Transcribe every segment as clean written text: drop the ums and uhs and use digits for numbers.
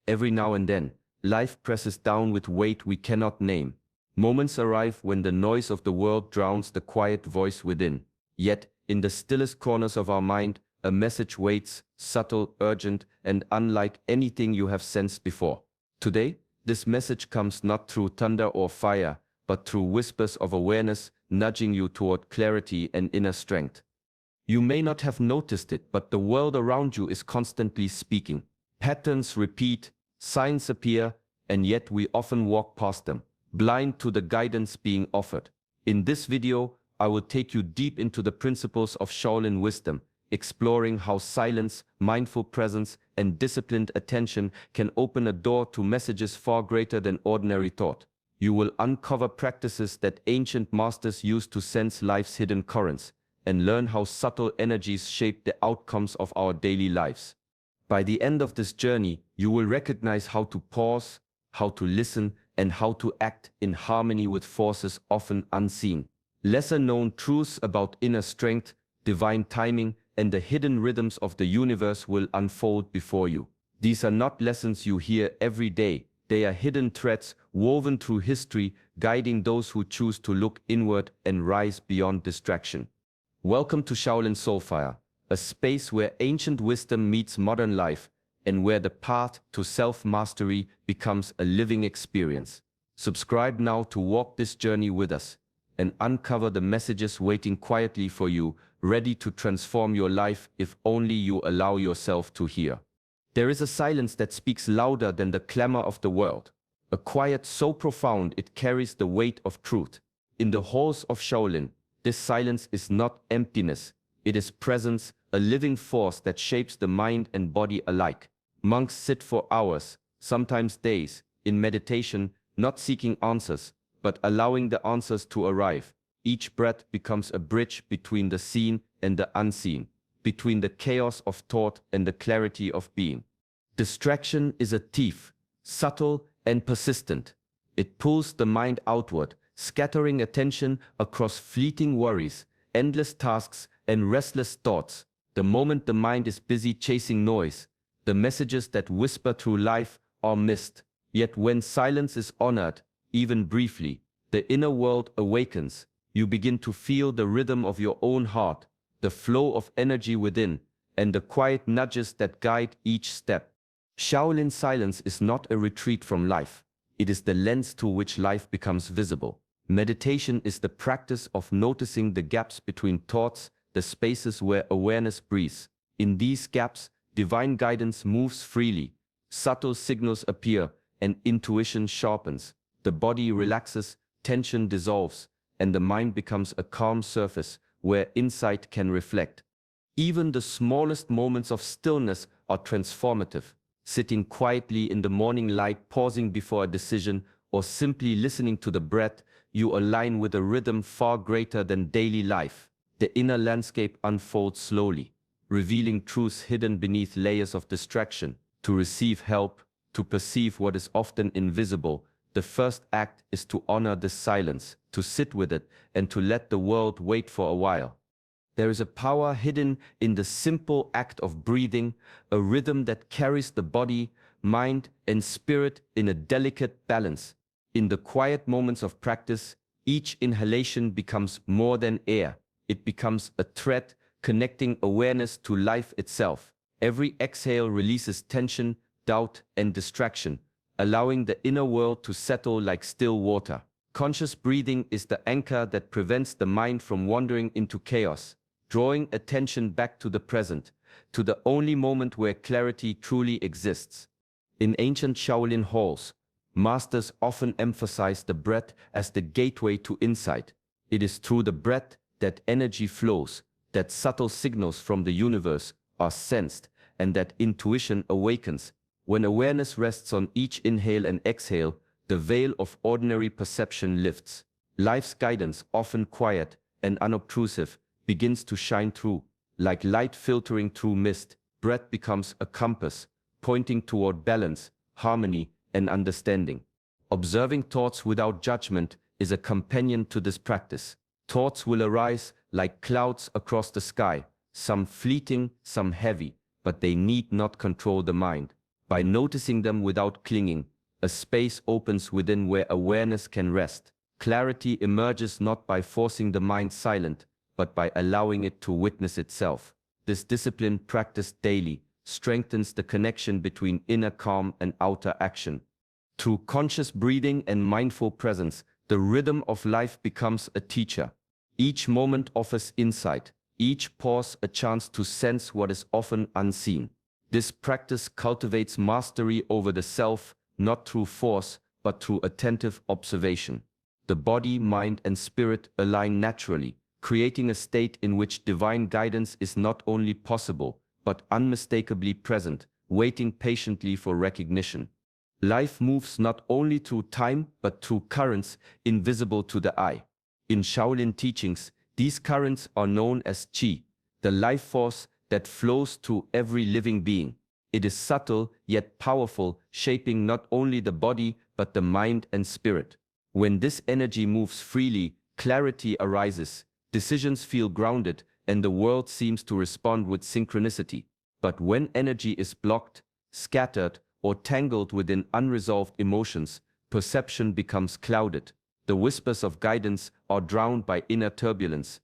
Every now and then, life presses down with weight we cannot name. Moments arrive when the noise of the world drowns the quiet voice within. Yet, in the stillest corners of our mind, a message waits, subtle, urgent, and unlike anything you have sensed before. Today, this message comes not through thunder or fire, but through whispers of awareness, nudging you toward clarity and inner strength. You may not have noticed it, but the world around you is constantly speaking. Patterns repeat, signs appear, and yet we often walk past them, blind to the guidance being offered. In this video, I will take you deep into the principles of Shaolin wisdom, exploring how silence, mindful presence, and disciplined attention can open a door to messages far greater than ordinary thought. You will uncover practices that ancient masters used to sense life's hidden currents, and learn how subtle energies shape the outcomes of our daily lives. By the end of this journey, you will recognize how to pause, how to listen, and how to act in harmony with forces often unseen. Lesser-known truths about inner strength, divine timing, and the hidden rhythms of the universe will unfold before you. These are not lessons you hear every day. They are hidden threads woven through history, guiding those who choose to look inward and rise beyond distraction. Welcome to Shaolin Soulfire, a space where ancient wisdom meets modern life, and where the path to self-mastery becomes a living experience. Subscribe now to walk this journey with us, and uncover the messages waiting quietly for you, ready to transform your life if only you allow yourself to hear. There is a silence that speaks louder than the clamor of the world, a quiet so profound it carries the weight of truth. In the halls of Shaolin, this silence is not emptiness, it is presence, a living force that shapes the mind and body alike. Monks sit for hours, sometimes days, in meditation, not seeking answers, but allowing the answers to arrive. Each breath becomes a bridge between the seen and the unseen, between the chaos of thought and the clarity of being. Distraction is a thief, subtle and persistent. It pulls the mind outward, scattering attention across fleeting worries, endless tasks, and restless thoughts. The moment the mind is busy chasing noise, the messages that whisper through life are missed. Yet when silence is honored, even briefly, the inner world awakens. You begin to feel the rhythm of your own heart, the flow of energy within, and the quiet nudges that guide each step. Shaolin silence is not a retreat from life. It is the lens through which life becomes visible. Meditation is the practice of noticing the gaps between thoughts, the spaces where awareness breathes. In these gaps, divine guidance moves freely. Subtle signals appear, and intuition sharpens. The body relaxes, tension dissolves, and the mind becomes a calm surface where insight can reflect. Even the smallest moments of stillness are transformative. Sitting quietly in the morning light, pausing before a decision, or simply listening to the breath, you align with a rhythm far greater than daily life. The inner landscape unfolds slowly, revealing truths hidden beneath layers of distraction. To receive help, to perceive what is often invisible, the first act is to honor this silence, to sit with it, and to let the world wait for a while. There is a power hidden in the simple act of breathing, a rhythm that carries the body, mind, and spirit in a delicate balance. In the quiet moments of practice, each inhalation becomes more than air. It becomes a thread connecting awareness to life itself. Every exhale releases tension, doubt, and distraction, allowing the inner world to settle like still water. Conscious breathing is the anchor that prevents the mind from wandering into chaos, drawing attention back to the present, to the only moment where clarity truly exists. In ancient Shaolin halls, masters often emphasize the breath as the gateway to insight. It is through the breath that energy flows, that subtle signals from the universe are sensed, and that intuition awakens. When awareness rests on each inhale and exhale, the veil of ordinary perception lifts. Life's guidance, often quiet and unobtrusive, begins to shine through. Like light filtering through mist, breath becomes a compass, pointing toward balance, harmony, and understanding. Observing thoughts without judgment is a companion to this practice. Thoughts will arise like clouds across the sky, some fleeting, some heavy, but they need not control the mind. By noticing them without clinging, a space opens within where awareness can rest. Clarity emerges not by forcing the mind silent, but by allowing it to witness itself. This discipline, practiced daily, strengthens the connection between inner calm and outer action. Through conscious breathing and mindful presence, the rhythm of life becomes a teacher. Each moment offers insight, each pause a chance to sense what is often unseen. This practice cultivates mastery over the self, not through force, but through attentive observation. The body, mind, and spirit align naturally, creating a state in which divine guidance is not only possible, but unmistakably present, waiting patiently for recognition. Life moves not only through time, but through currents invisible to the eye. In Shaolin teachings, these currents are known as qi, the life force that flows through every living being. It is subtle yet powerful, shaping not only the body, but the mind and spirit. When this energy moves freely, clarity arises, decisions feel grounded, and the world seems to respond with synchronicity. But when energy is blocked, scattered, or tangled within unresolved emotions, perception becomes clouded. The whispers of guidance are drowned by inner turbulence.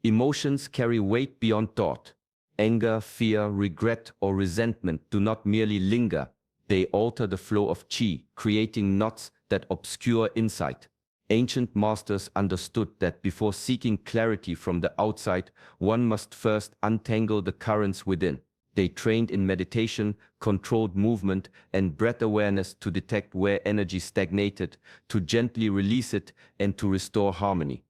Emotions carry weight beyond thought. Anger, fear, regret, or resentment do not merely linger. They alter the flow of qi, creating knots that obscure insight. Ancient masters understood that before seeking clarity from the outside, one must first untangle the currents within. They trained in meditation, controlled movement, and breath awareness to detect where energy stagnated, to gently release it, and to restore harmony.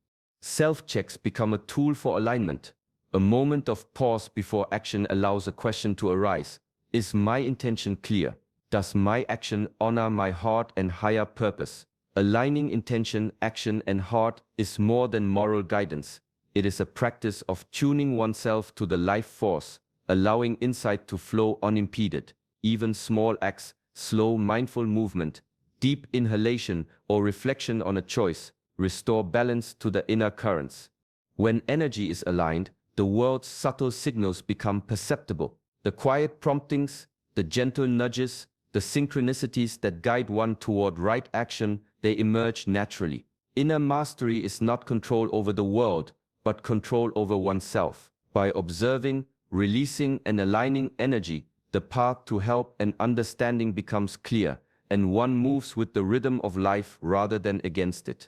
Self-checks become a tool for alignment. A moment of pause before action allows a question to arise. Is my intention clear? Does my action honor my heart and higher purpose? Aligning intention, action, and heart is more than moral guidance. It is a practice of tuning oneself to the life force, allowing insight to flow unimpeded. Even small acts, slow mindful movement, deep inhalation, or reflection on a choice, restore balance to the inner currents. When energy is aligned, the world's subtle signals become perceptible. The quiet promptings, the gentle nudges, the synchronicities that guide one toward right action, they emerge naturally. Inner mastery is not control over the world, but control over oneself. By observing, releasing, and aligning energy, the path to help and understanding becomes clear, and one moves with the rhythm of life rather than against it.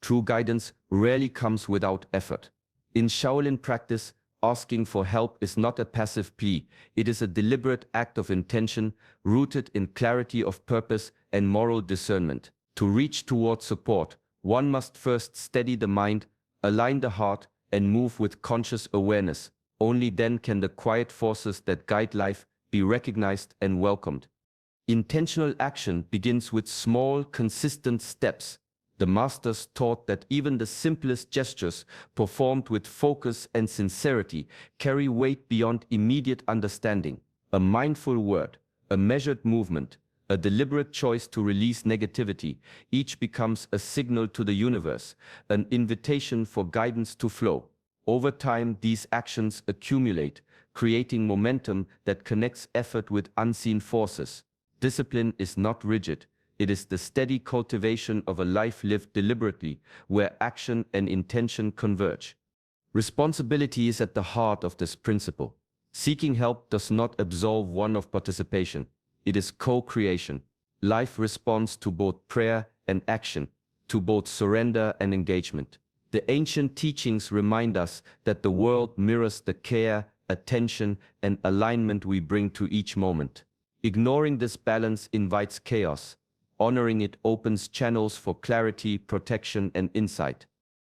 True guidance rarely comes without effort. In Shaolin practice, asking for help is not a passive plea, it is a deliberate act of intention, rooted in clarity of purpose and moral discernment. To reach toward support, one must first steady the mind, align the heart, and move with conscious awareness. Only then can the quiet forces that guide life be recognized and welcomed. Intentional action begins with small, consistent steps. The masters taught that even the simplest gestures, performed with focus and sincerity, carry weight beyond immediate understanding. A mindful word, a measured movement, a deliberate choice to release negativity, each becomes a signal to the universe, an invitation for guidance to flow. Over time, these actions accumulate, creating momentum that connects effort with unseen forces. Discipline is not rigid. It is the steady cultivation of a life lived deliberately, where action and intention converge. Responsibility is at the heart of this principle. Seeking help does not absolve one of participation. It is co-creation. Life responds to both prayer and action, to both surrender and engagement. The ancient teachings remind us that the world mirrors the care, attention, and alignment we bring to each moment. Ignoring this balance invites chaos. Honoring it opens channels for clarity, protection, and insight.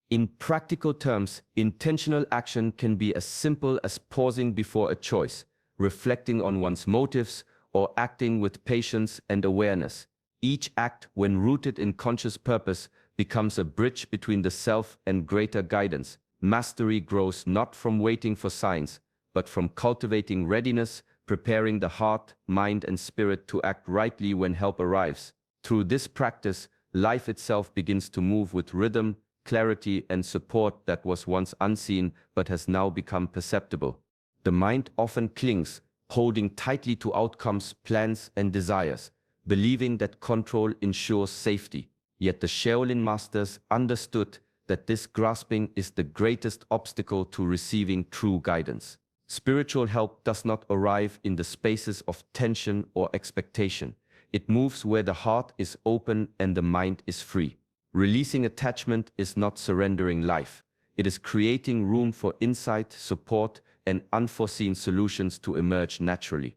In practical terms, intentional action can be as simple as pausing before a choice, reflecting on one's motives, or acting with patience and awareness. Each act, when rooted in conscious purpose, becomes a bridge between the self and greater guidance. Mastery grows not from waiting for signs, but from cultivating readiness, preparing the heart, mind, and spirit to act rightly when help arrives. Through this practice, life itself begins to move with rhythm, clarity, and support that was once unseen but has now become perceptible. The mind often clings, holding tightly to outcomes, plans, and desires, believing that control ensures safety. Yet the Shaolin masters understood that this grasping is the greatest obstacle to receiving true guidance. Spiritual help does not arrive in the spaces of tension or expectation. It moves where the heart is open and the mind is free. Releasing attachment is not surrendering life. It is creating room for insight, support, and unforeseen solutions to emerge naturally.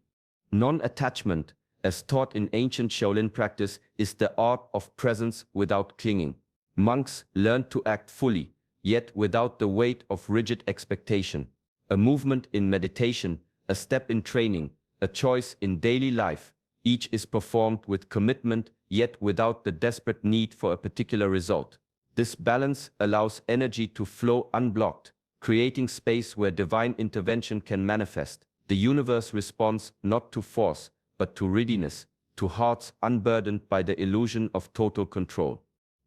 Non-attachment, as taught in ancient Shaolin practice, is the art of presence without clinging. Monks learn to act fully, yet without the weight of rigid expectation. A movement in meditation, a step in training, a choice in daily life, each is performed with commitment, yet without the desperate need for a particular result. This balance allows energy to flow unblocked, creating space where divine intervention can manifest. The universe responds not to force, but to readiness, to hearts unburdened by the illusion of total control.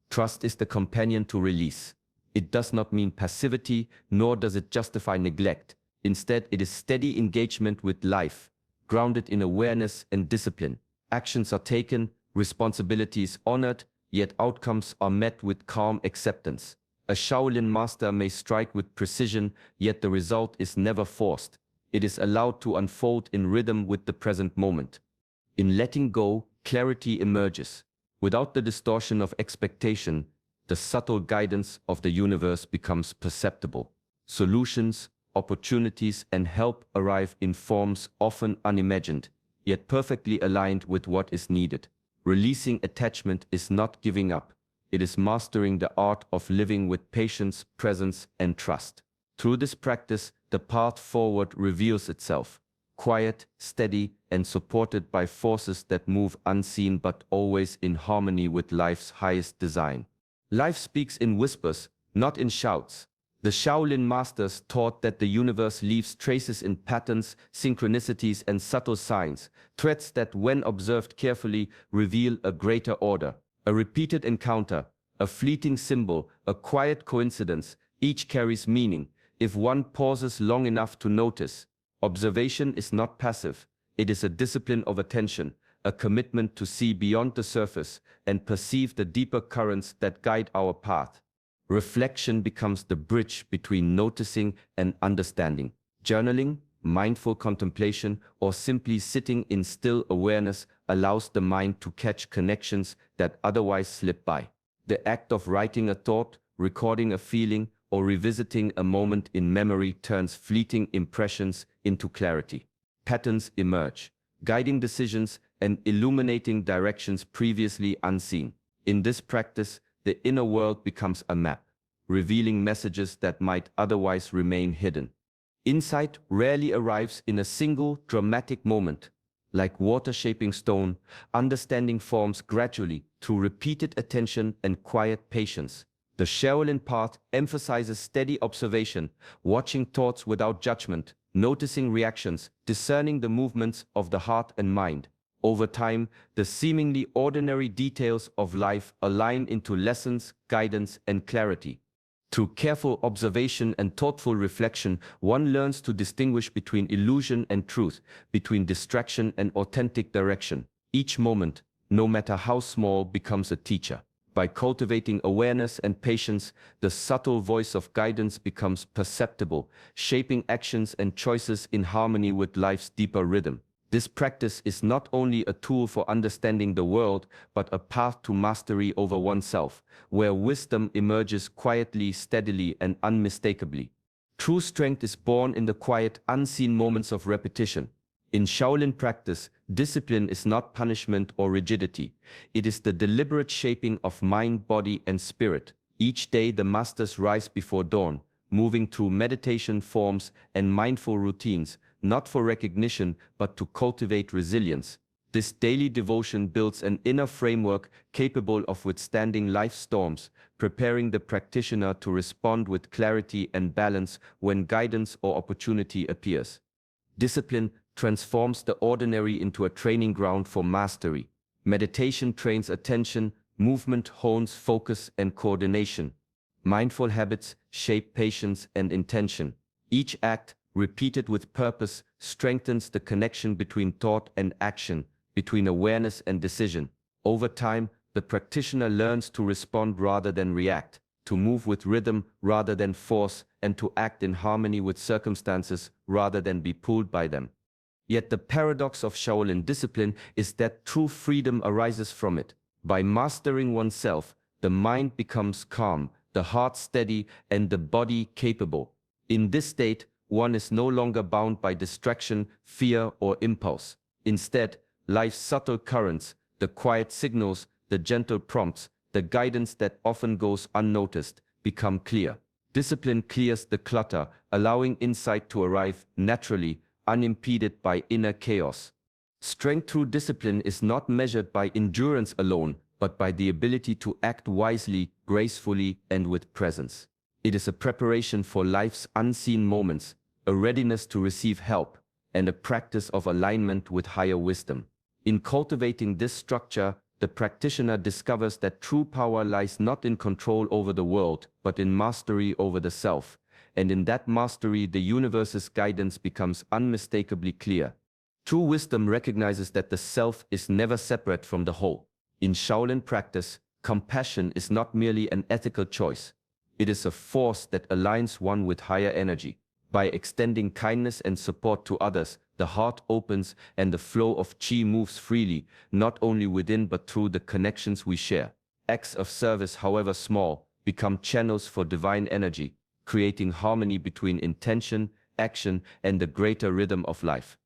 Trust is the companion to release. It does not mean passivity, nor does it justify neglect. Instead, it is steady engagement with life, grounded in awareness and discipline. Actions are taken, responsibilities honored, yet outcomes are met with calm acceptance. A Shaolin master may strike with precision, yet the result is never forced. It is allowed to unfold in rhythm with the present moment. In letting go, clarity emerges. Without the distortion of expectation, the subtle guidance of the universe becomes perceptible. Solutions, opportunities, and help arrive in forms often unimagined, yet perfectly aligned with what is needed. Releasing attachment is not giving up. It is mastering the art of living with patience, presence, and trust. Through this practice, the path forward reveals itself, quiet, steady, and supported by forces that move unseen but always in harmony with life's highest design. Life speaks in whispers, not in shouts. The Shaolin masters taught that the universe leaves traces in patterns, synchronicities, and subtle signs, threads that, when observed carefully, reveal a greater order. A repeated encounter, a fleeting symbol, a quiet coincidence, each carries meaning, if one pauses long enough to notice. Observation is not passive. It is a discipline of attention, a commitment to see beyond the surface and perceive the deeper currents that guide our path. Reflection becomes the bridge between noticing and understanding. Journaling, mindful contemplation, or simply sitting in still awareness allows the mind to catch connections that otherwise slip by. The act of writing a thought, recording a feeling, or revisiting a moment in memory turns fleeting impressions into clarity. Patterns emerge, guiding decisions and illuminating directions previously unseen. In this practice, the inner world becomes a map, revealing messages that might otherwise remain hidden. Insight rarely arrives in a single dramatic moment. Like water shaping stone, understanding forms gradually through repeated attention and quiet patience. The Shaolin path emphasizes steady observation, watching thoughts without judgment, noticing reactions, discerning the movements of the heart and mind. Over time, the seemingly ordinary details of life align into lessons, guidance, and clarity. Through careful observation and thoughtful reflection, one learns to distinguish between illusion and truth, between distraction and authentic direction. Each moment, no matter how small, becomes a teacher. By cultivating awareness and patience, the subtle voice of guidance becomes perceptible, shaping actions and choices in harmony with life's deeper rhythm. This practice is not only a tool for understanding the world, but a path to mastery over oneself, where wisdom emerges quietly, steadily, and unmistakably. True strength is born in the quiet, unseen moments of repetition. In Shaolin practice, discipline is not punishment or rigidity. It is the deliberate shaping of mind, body, and spirit. Each day the masters rise before dawn, moving through meditation forms and mindful routines, not for recognition, but to cultivate resilience. This daily devotion builds an inner framework capable of withstanding life's storms, preparing the practitioner to respond with clarity and balance when guidance or opportunity appears. Discipline transforms the ordinary into a training ground for mastery. Meditation trains attention, movement hones focus and coordination. Mindful habits shape patience and intention. Each act, repeated with purpose, strengthens the connection between thought and action, between awareness and decision. Over time, the practitioner learns to respond rather than react, to move with rhythm rather than force, and to act in harmony with circumstances rather than be pulled by them. Yet the paradox of Shaolin discipline is that true freedom arises from it. By mastering oneself, the mind becomes calm, the heart steady, and the body capable. In this state, one is no longer bound by distraction, fear, or impulse. Instead, life's subtle currents, the quiet signals, the gentle prompts, the guidance that often goes unnoticed, become clear. Discipline clears the clutter, allowing insight to arrive naturally, unimpeded by inner chaos. Strength through discipline is not measured by endurance alone, but by the ability to act wisely, gracefully, and with presence. It is a preparation for life's unseen moments, a readiness to receive help, and a practice of alignment with higher wisdom. In cultivating this structure, the practitioner discovers that true power lies not in control over the world, but in mastery over the self. And in that mastery, the universe's guidance becomes unmistakably clear. True wisdom recognizes that the self is never separate from the whole. In Shaolin practice, compassion is not merely an ethical choice. It is a force that aligns one with higher energy. By extending kindness and support to others, the heart opens and the flow of qi moves freely, not only within but through the connections we share. Acts of service, however small, become channels for divine energy, creating harmony between intention, action, and the greater rhythm of life.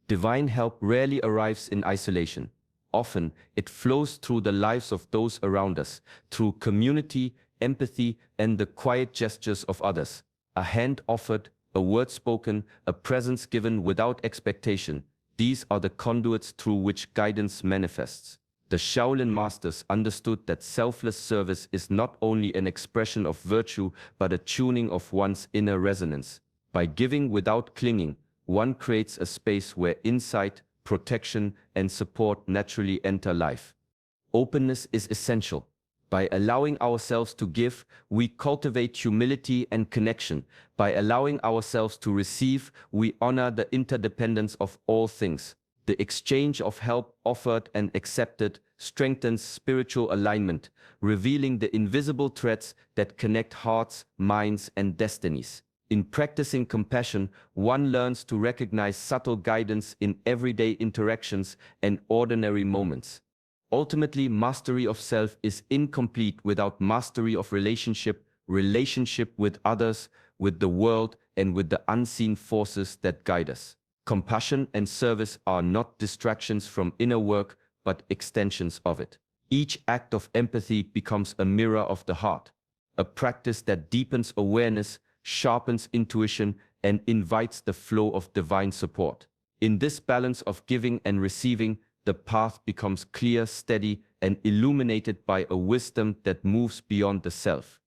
Divine help rarely arrives in isolation. Often, it flows through the lives of those around us, through community, empathy, and the quiet gestures of others. A hand offered, a word spoken, a presence given without expectation. These are the conduits through which guidance manifests. The Shaolin masters understood that selfless service is not only an expression of virtue, but a tuning of one's inner resonance. By giving without clinging, one creates a space where insight, protection, and support naturally enter life. Openness is essential. By allowing ourselves to give, we cultivate humility and connection. By allowing ourselves to receive, we honor the interdependence of all things. The exchange of help offered and accepted strengthens spiritual alignment, revealing the invisible threads that connect hearts, minds, and destinies. In practicing compassion, one learns to recognize subtle guidance in everyday interactions and ordinary moments. Ultimately, mastery of self is incomplete without mastery of relationship with others, with the world, and with the unseen forces that guide us. Compassion and service are not distractions from inner work, but extensions of it. Each act of empathy becomes a mirror of the heart, a practice that deepens awareness, sharpens intuition, and invites the flow of divine support. In this balance of giving and receiving, the path becomes clear, steady, and illuminated by a wisdom that moves beyond the self.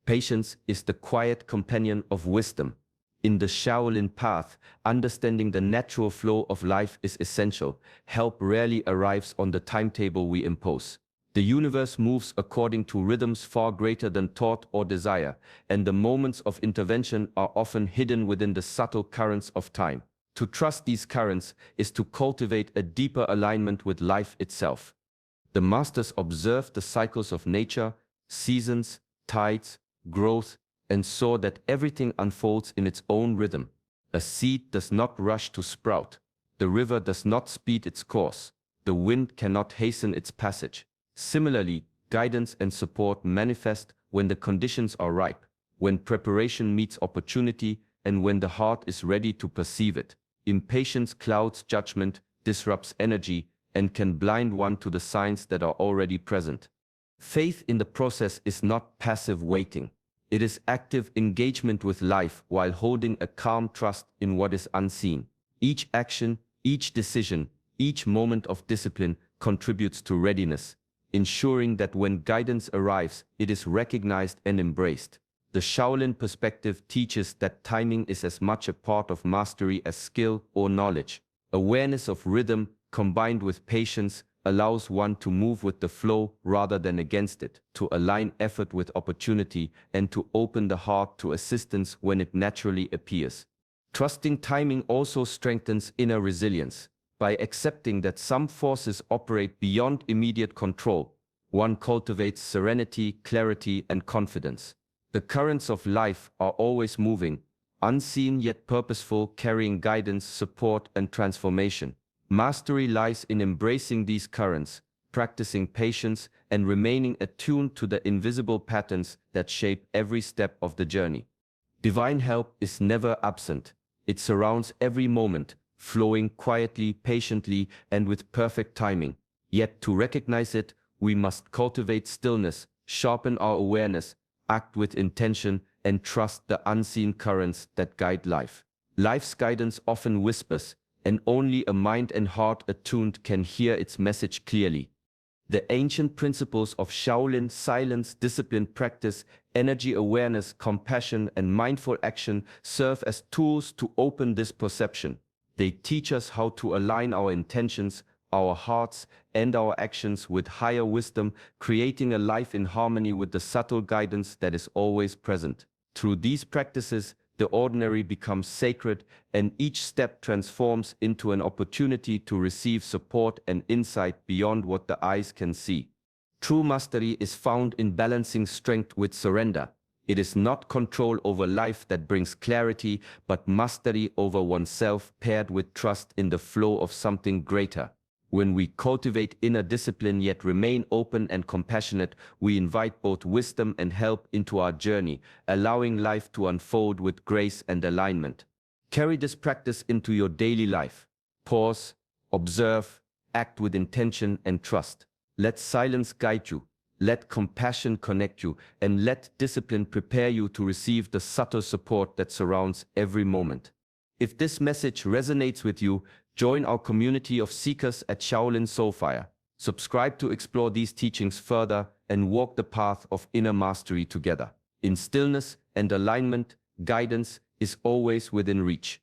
Patience is the quiet companion of wisdom. In the Shaolin path, understanding the natural flow of life is essential. Help rarely arrives on the timetable we impose. The universe moves according to rhythms far greater than thought or desire, and the moments of intervention are often hidden within the subtle currents of time. To trust these currents is to cultivate a deeper alignment with life itself. The masters observed the cycles of nature, seasons, tides, growth, and saw that everything unfolds in its own rhythm. A seed does not rush to sprout. The river does not speed its course. The wind cannot hasten its passage. Similarly, guidance and support manifest when the conditions are ripe, when preparation meets opportunity, and when the heart is ready to perceive it. Impatience clouds judgment, disrupts energy, and can blind one to the signs that are already present. Faith in the process is not passive waiting. It is active engagement with life while holding a calm trust in what is unseen. Each action, each decision, each moment of discipline contributes to readiness, ensuring that when guidance arrives, it is recognized and embraced. The Shaolin perspective teaches that timing is as much a part of mastery as skill or knowledge. Awareness of rhythm, combined with patience, allows one to move with the flow rather than against it, to align effort with opportunity, and to open the heart to assistance when it naturally appears. Trusting timing also strengthens inner resilience. By accepting that some forces operate beyond immediate control, one cultivates serenity, clarity, and confidence. The currents of life are always moving, unseen yet purposeful, carrying guidance, support, and transformation. Mastery lies in embracing these currents, practicing patience, and remaining attuned to the invisible patterns that shape every step of the journey. Divine help is never absent. It surrounds every moment, flowing quietly, patiently, and with perfect timing. Yet to recognize it, we must cultivate stillness, sharpen our awareness, act with intention, and trust the unseen currents that guide life. Life's guidance often whispers, and only a mind and heart attuned can hear its message clearly. The ancient principles of Shaolin, silence, discipline, practice, energy awareness, compassion, and mindful action serve as tools to open this perception. They teach us how to align our intentions, our hearts, and our actions with higher wisdom, creating a life in harmony with the subtle guidance that is always present. Through these practices, the ordinary becomes sacred, and each step transforms into an opportunity to receive support and insight beyond what the eyes can see. True mastery is found in balancing strength with surrender. It is not control over life that brings clarity, but mastery over oneself paired with trust in the flow of something greater. When we cultivate inner discipline yet remain open and compassionate, we invite both wisdom and help into our journey, allowing life to unfold with grace and alignment. Carry this practice into your daily life. Pause, observe, act with intention and trust. Let silence guide you. Let compassion connect you, and let discipline prepare you to receive the subtle support that surrounds every moment. If this message resonates with you, join our community of seekers at Shaolin Soulfire. Subscribe to explore these teachings further and walk the path of inner mastery together. In stillness and alignment, guidance is always within reach.